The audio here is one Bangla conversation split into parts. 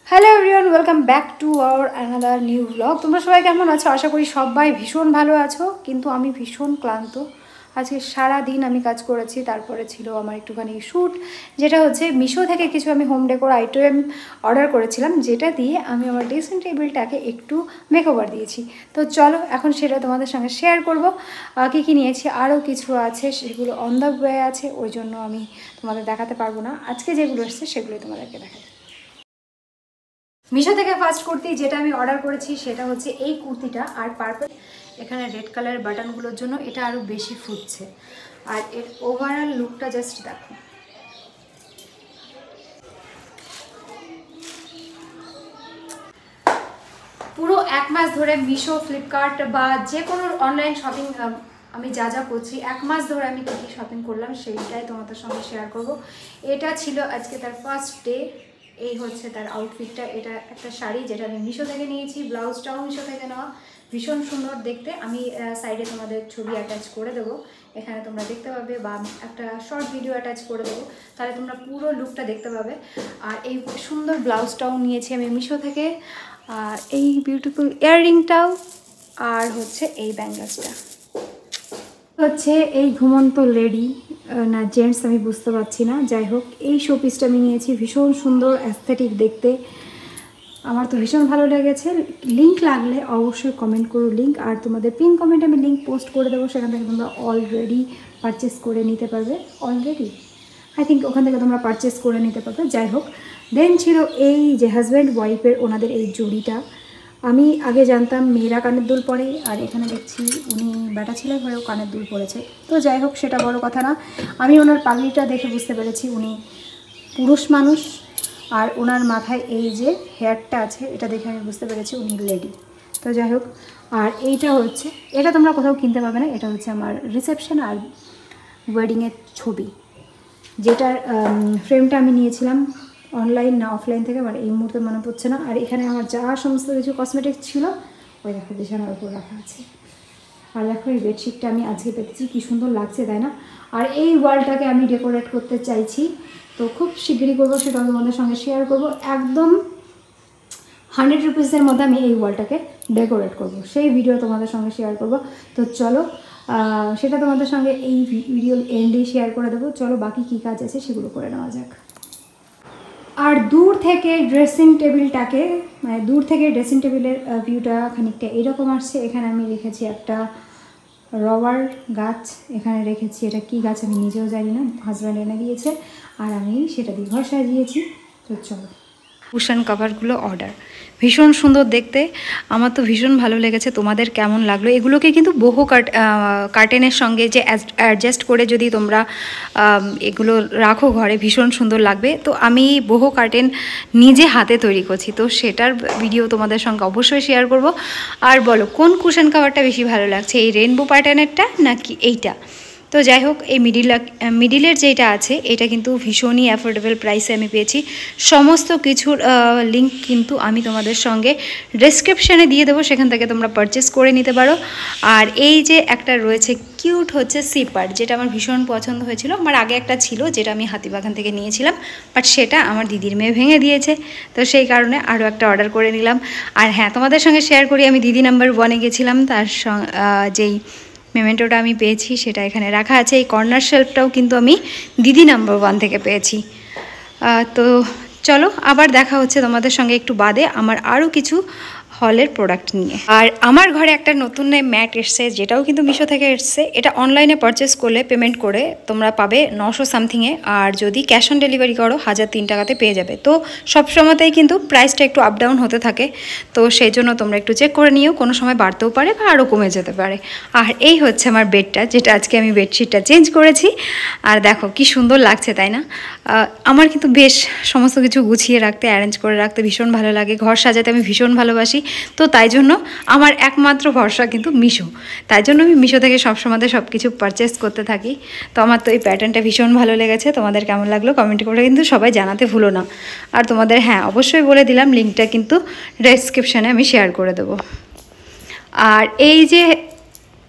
Hello everyone, welcome back to our another new blog. তোমরা সবাই কেমন আছো? আশা করি সবাই ভীষণ ভালো আছো, কিন্তু আমি ভীষণ ক্লান্ত। আজকে সারা দিন আমি কাজ করেছি, তারপরে ছিল আমার একটুখানি শ্যুট, যেটা হচ্ছে মিশো থেকে কিছু আমি হোম ডেকোর আইটেম অর্ডার করেছিলাম, যেটা দিয়ে আমি আমার ড্রেসিং টেবিলটাকে একটু মেকওভার দিয়েছি। তো চলো এখন সেটা তোমাদের সঙ্গে শেয়ার করবো কী কী নিয়েছি। আরও কিছু আছে, সেগুলো অন দ্য ওয়ে আছে, ওই জন্য আমি তোমাদের দেখাতে পারবো না। আজকে যেগুলো এসছে সেগুলোই তোমাদেরকে দেখাবো। মিশো থেকে ফার্স্ট কুর্তি যেটা আমি অর্ডার করেছি সেটা হচ্ছে এই কুর্তিটা, আর পার্পল এখানে রেড কালার বাটনগুলোর জন্য এটা আরও বেশি ফুটছে। আর এর ওভারঅল লুকটা জাস্ট দেখো। পুরো এক মাস ধরে মিশো, ফ্লিপকার্ট বা যে কোনো অনলাইন শপিং আমি যা যা করছি, এক মাস ধরে আমি কী কী শপিং করলাম সেইটাই তোমাদের সঙ্গে শেয়ার করব। এটা ছিল আজকে তার ফার্স্ট ডে। এই হচ্ছে তার আউটফিটটা। এটা একটা শাড়ি যেটা আমি মিশো থেকে নিয়েছি, ব্লাউজটাও মিশো থেকে নেওয়া, ভীষণ সুন্দর দেখতে। আমি সাইডে তোমাদের ছবি অ্যাটাচ করে দেবো, এখানে তোমরা দেখতে পাবে, বা একটা শর্ট ভিডিও অ্যাটাচ করে দেবো, তাহলে তোমরা পুরো লুকটা দেখতে পাবে। আর এই সুন্দর ব্লাউজটাও নিয়েছি আমি মিশো থেকে, আর এই বিউটিফুল ইয়াররিংটাও, আর হচ্ছে এই ব্যাঙ্গলসটা হচ্ছে এই ঘুমন্ত লেডি না জেন্টস আমি বুঝতে পারছি না। যাই হোক, এই শোপিসটা আমি নিয়েছি, ভীষণ সুন্দর অ্যাস্থেটিক দেখতে, আমার তো ভীষণ ভালো লেগেছে। লিঙ্ক লাগলে অবশ্যই কমেন্ট করো লিঙ্ক, আর তোমাদের পিন কমেন্টে আমি লিঙ্ক পোস্ট করে দেবো, সেখান থেকে তোমরা অলরেডি পারচেস করে নিতে পারবে। অলরেডি আই থিঙ্ক ওখান থেকে তোমরা পারচেস করে নিতে পারবে। যাই হোক, দেন ছিল এই যে হাজব্যান্ড ওয়াইফের ওনাদের এই জুড়িটা। আমি আগে জানতাম মেয়েরা কানের দুল পরে, আর এখানে দেখছি উনি বেটা ছেলের ঘরেও কানের দুল পরেছে। তো যাই হোক, সেটা বড় কথা না। আমি ওনার পাগড়িটা দেখে বুঝতে পেরেছি উনি পুরুষ মানুষ, আর ওনার মাথায় এই যে হেয়ারটা আছে এটা দেখে আমি বুঝতে পেরেছি উনি লেডি। তো যাই হোক, আর এইটা হচ্ছে, এটা তোমরা কোথাও কিনতে পাবে না, এটা হচ্ছে আমার রিসেপশন আর ওয়েডিংয়ের ছবি, যেটার ফ্রেমটা আমি নিয়েছিলাম অনলাইন না অফলাইন থেকে, মানে এই মুহূর্তে মনে পড়ছে না। আর এখানে আমার যা সমস্ত কিছু কসমেটিক্স ছিল ওই দেখো বিছানার উপর রাখা আছে। আর দেখো এই বেডশিটটা আমি আজকে পেতেছি, কী সুন্দর লাগছে তাই না? আর এই ওয়ালটাকে আমি ডেকোরেট করতে চাইছি, তো খুব শীঘ্রই করবো, সেটা তোমাদের সঙ্গে শেয়ার করবো। একদম 100 রুপিসের মধ্যে আমি এই ওয়ালটাকে ডেকোরেট করবো, সেই ভিডিও তোমাদের সঙ্গে শেয়ার করবো। তো চলো সেটা তোমাদের সঙ্গে এই ভিডিও এন্ডেই শেয়ার করে দেবো। চলো বাকি কী কাজ আছে সেগুলো করে নেওয়া যাক। আর দূর থেকে ড্রেসিং টেবিলটাকে, মানে দূর থেকে ড্রেসিং টেবিলের ভিউটা খানিকটা এরকম আসছে। এখানে আমি রেখেছি একটা রবার গাছ, এখানে রেখেছি, এটা কি গাছ আমি নিজেও জানি না, হাজব্যান্ড এনে দিয়েছে, আর আমি সেটা দিয়ে ঘর সাজিয়েছি। তো চলো, কুশন কভারগুলো অর্ডার, ভীষণ সুন্দর দেখতে, আমার তো ভীষণ ভালো লেগেছে। তোমাদের কেমন লাগলো? এগুলোকে কিন্তু বহু কার্টেনের সঙ্গে যে অ্যাডজাস্ট করে যদি তোমরা এগুলো রাখো ঘরে, ভীষণ সুন্দর লাগবে। তো আমি বহু কার্টেন নিজে হাতে তৈরি করছি, তো সেটার ভিডিও তোমাদের সঙ্গে অবশ্যই শেয়ার করব। আর বলো কোন কুশন কভারটা বেশি ভালো লাগছে, এই রেনবো প্যাটার্নেরটা নাকি এইটা? তো যাই হোক, এই মিডিলের যেটা আছে এটা কিন্তু ভীষণই অ্যাফোর্ডেবল প্রাইসে আমি পেয়েছি। সমস্ত কিছুর লিঙ্ক কিন্তু আমি তোমাদের সঙ্গে ডেসক্রিপশানে দিয়ে দেবো, সেখান থেকে তোমরা পারচেস করে নিতে পারো। আর এই যে একটা রয়েছে কিউট হচ্ছে সিপার, যেটা আমার ভীষণ পছন্দ হয়েছিল। আমার আগে একটা ছিল যেটা আমি হাতিবাগান থেকে নিয়েছিলাম, বাট সেটা আমার দিদির মেয়ে ভেঙে দিয়েছে, তো সেই কারণে আরও একটা অর্ডার করে নিলাম। আর হ্যাঁ, তোমাদের সঙ্গে শেয়ার করি, আমি দিদি নাম্বার 1-এ গেছিলাম, তার যেই মেমেন্টোটা আমি পেয়েছি সেটা এখানে রাখা আছে। এই কর্নার শেলফটাও কিন্তু আমি দিদি নাম্বার 1 থেকে পেয়েছি। তো চলো আবার দেখা হচ্ছে তোমাদের সঙ্গে একটু বাদে আমার আরও কিছু হলের প্রোডাক্ট নিয়ে। আর আমার ঘরে একটা নতুন ম্যাট এসছে, যেটাও কিন্তু মিশো থেকে এসছে। এটা অনলাইনে পারচেস করলে পেমেন্ট করে তোমরা পাবে 900 সামথিংয়ে, আর যদি ক্যাশ অন ডেলিভারি করো 1003 টাকাতে পেয়ে যাবে। তো সবসময়তেই কিন্তু প্রাইসটা একটু আপ ডাউন হতে থাকে, তো সেই জন্য তোমরা একটু চেক করে নিও, কোনো সময় বাড়তেও পারে বা আরও কমে যেতে পারে। আর এই হচ্ছে আমার বেডটা, যেটা আজকে আমি বেডশিটটা চেঞ্জ করেছি। আর দেখো কি সুন্দর লাগছে তাই না? আমার কিন্তু বেশ সমস্ত কিছু গুছিয়ে রাখতে, অ্যারেঞ্জ করে রাখতে ভীষণ ভালো লাগে, ঘর সাজাতে আমি ভীষণ ভালোবাসি। তো তাই জন্য আমার একমাত্র ভরসা কিন্তু মিশো, তাই জন্য আমি মিশো থেকে সবসময় সব কিছু পারচেস করতে থাকি। তো আমার তো এই প্যাটার্নটা ভীষণ ভালো লেগেছে। তোমাদের কেমন লাগলো কমেন্ট করে কিন্তু সবাই জানাতে ভুলো না। আর তোমাদের হ্যাঁ অবশ্যই বলে দিলাম, লিঙ্কটা কিন্তু ডেসক্রিপশানে আমি শেয়ার করে দেবো। আর এই যে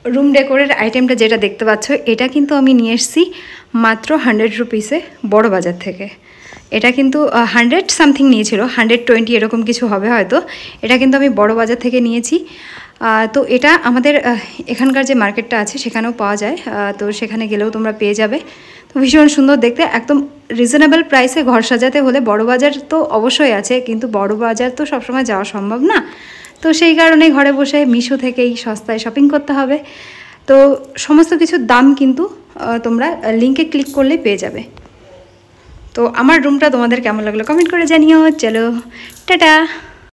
রুম ডেকোরের আইটেমটা যেটা দেখতে পাচ্ছ, এটা কিন্তু আমি নিয়ে এসেছি মাত্র 100 রুপিসে বড় বাজার থেকে। এটা কিন্তু 100 সামথিং নিয়েছিল, 120 এরকম কিছু হবে হয়তো। এটা কিন্তু আমি বড় বাজার থেকে নিয়েছি। তো এটা আমাদের এখানকার যে মার্কেটটা আছে সেখানেও পাওয়া যায়, তো সেখানে গেলেও তোমরা পেয়ে যাবে। তো ভীষণ সুন্দর দেখতে, একদম রিজনেবল প্রাইসে ঘর সাজাতে হলে বড় বাজার তো অবশ্যই আছে, কিন্তু বড় বাজার তো সবসময় যাওয়া সম্ভব না। তো সেই কারণে ঘরে বসে মিশো থেকেই সস্তায় শপিং করতে হবে। তো সমস্ত কিছুর দাম কিন্তু তোমরা লিঙ্কে ক্লিক করলেই পেয়ে যাবে। তো আমার রুমটা তোমাদের কেমন লাগলো কমেন্ট করে জানিও। চলো টাটা।